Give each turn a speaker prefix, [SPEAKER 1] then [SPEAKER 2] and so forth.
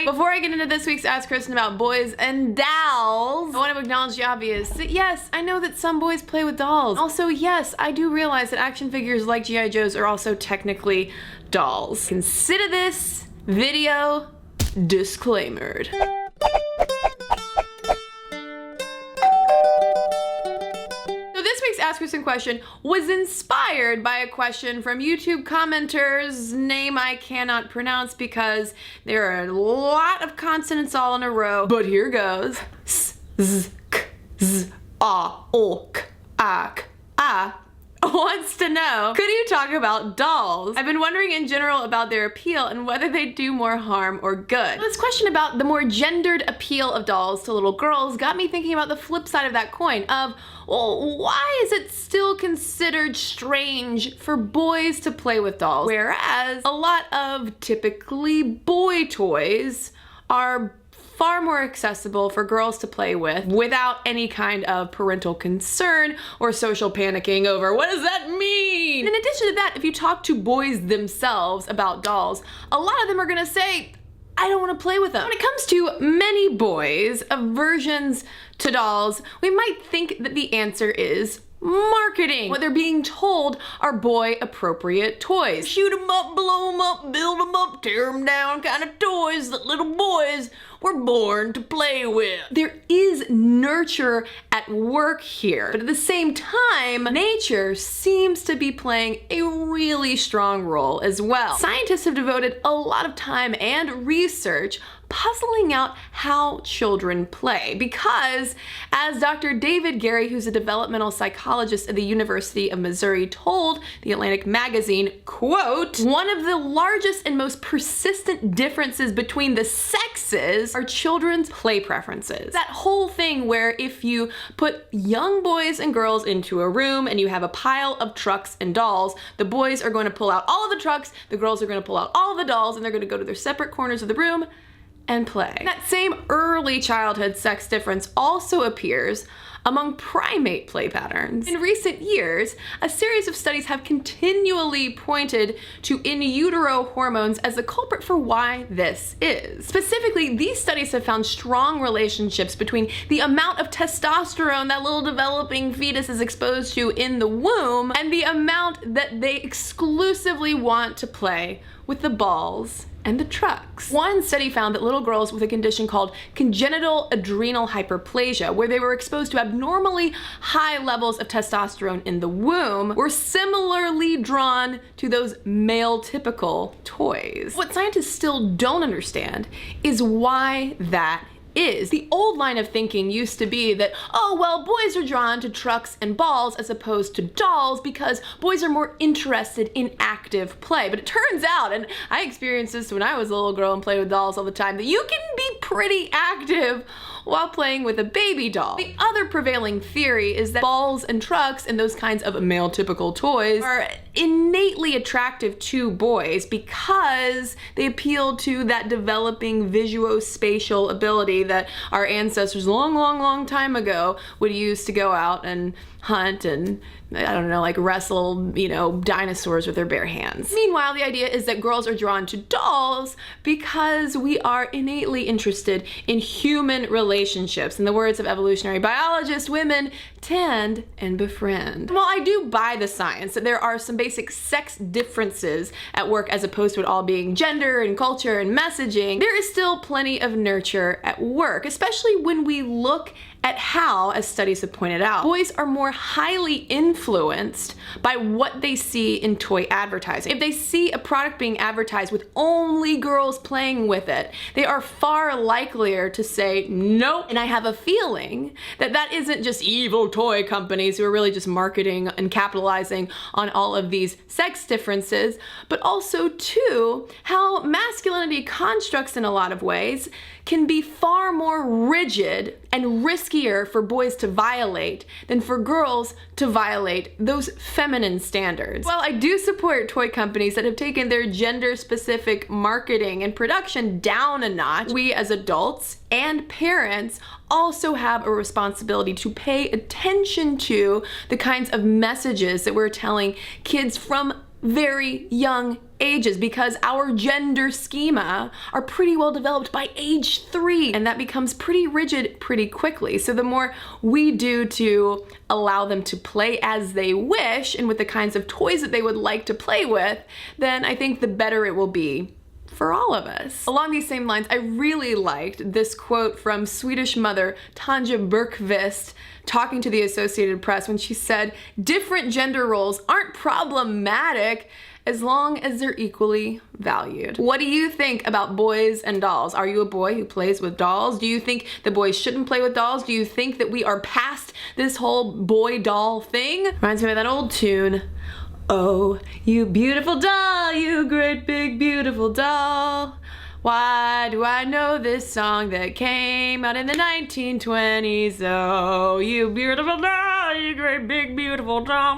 [SPEAKER 1] everybody! Before I get into this week's Ask Kristen about boys and dolls, I want to acknowledge the obvious that yes, I know that some boys play with dolls. Also, yes, I do realize that action figures like G.I. Joes are also technically dolls. Consider this video disclaimered. Ask Kristen question was inspired by a question from YouTube commenters, name I cannot pronounce because there are a lot of consonants all in a row, but here goes. S, z, k, z, a, o, k, a, k, a. Wants to know, could you talk about dolls? I've been wondering in general about their appeal and whether they do more harm or good. This question about the more gendered appeal of dolls to little girls got me thinking about the flip side of that coin of, well, why is it still considered strange for boys to play with dolls, whereas a lot of typically boy toys are far more accessible for girls to play with without any kind of parental concern or social panicking over what does that mean? In addition to that, if you talk to boys themselves about dolls, a lot of them are gonna say, I don't want to play with them. When it comes to many boys' aversions to dolls, we might think that the answer is marketing. What they're being told are boy appropriate toys. Shoot 'em up, blow 'em up, build 'em up, tear 'em down kind of toys that little boys were born to play with. There is nurture at work here, but at the same time, nature seems to be playing a really strong role as well. Scientists have devoted a lot of time and research puzzling out how children play because, as Dr. David Gary, who's a developmental psychologist at the University of Missouri, told The Atlantic magazine, quote, one of the largest and most persistent differences between the sexes are children's play preferences. That whole thing where if you put young boys and girls into a room and you have a pile of trucks and dolls, the boys are going to pull out all of the trucks, the girls are going to pull out all of the dolls, and they're going to go to their separate corners of the room and play. That same early childhood sex difference also appears among primate play patterns. In recent years, a series of studies have continually pointed to in utero hormones as the culprit for why this is. Specifically, these studies have found strong relationships between the amount of testosterone that little developing fetus is exposed to in the womb and the amount that they exclusively want to play with the balls and the trucks. One study found that little girls with a condition called congenital adrenal hyperplasia, where they were exposed to abnormally high levels of testosterone in the womb, were similarly drawn to those male-typical toys. What scientists still don't understand is why that is. The old line of thinking used to be that, oh, well, boys are drawn to trucks and balls as opposed to dolls because boys are more interested in active play. But it turns out, and I experienced this when I was a little girl and played with dolls all the time, that you can be pretty active while playing with a baby doll. The other prevailing theory is that balls and trucks and those kinds of male typical toys are innately attractive to boys because they appeal to that developing visuospatial ability that our ancestors long time ago would use to go out and hunt and, I don't know, like wrestle, dinosaurs with their bare hands. Meanwhile, the idea is that girls are drawn to dolls because we are innately interested in human relationships. In the words of evolutionary biologist, women tend and befriend. While I do buy the science that there are some basic sex differences at work as opposed to it all being gender and culture and messaging, there is still plenty of nurture at work, especially when we look at how, as studies have pointed out, boys are more highly influenced by what they see in toy advertising. If they see a product being advertised with only girls playing with it, they are far likelier to say nope. And I have a feeling that that isn't just evil toy companies who are really just marketing and capitalizing on all of these sex differences, but also too, how masculinity constructs in a lot of ways can be far more rigid and riskier for boys to violate than for girls to violate those feminine standards. While I do support toy companies that have taken their gender-specific marketing and production down a notch, we as adults and parents also have a responsibility to pay attention to the kinds of messages that we're telling kids from very young ages because our gender schema are pretty well developed by age 3, and that becomes pretty rigid pretty quickly. So the more we do to allow them to play as they wish and with the kinds of toys that they would like to play with, then I think the better it will be for all of us. Along these same lines, I really liked this quote from Swedish mother Tanja Bergqvist talking to the Associated Press when she said, "Different gender roles aren't problematic as long as they're equally valued." What do you think about boys and dolls? Are you a boy who plays with dolls? Do you think that boys shouldn't play with dolls? Do you think that we are past this whole boy doll thing? Reminds me of that old tune. Oh, you beautiful doll, you great big beautiful doll. Why do I know this song that came out in the 1920s? Oh, you beautiful doll, you great big beautiful doll.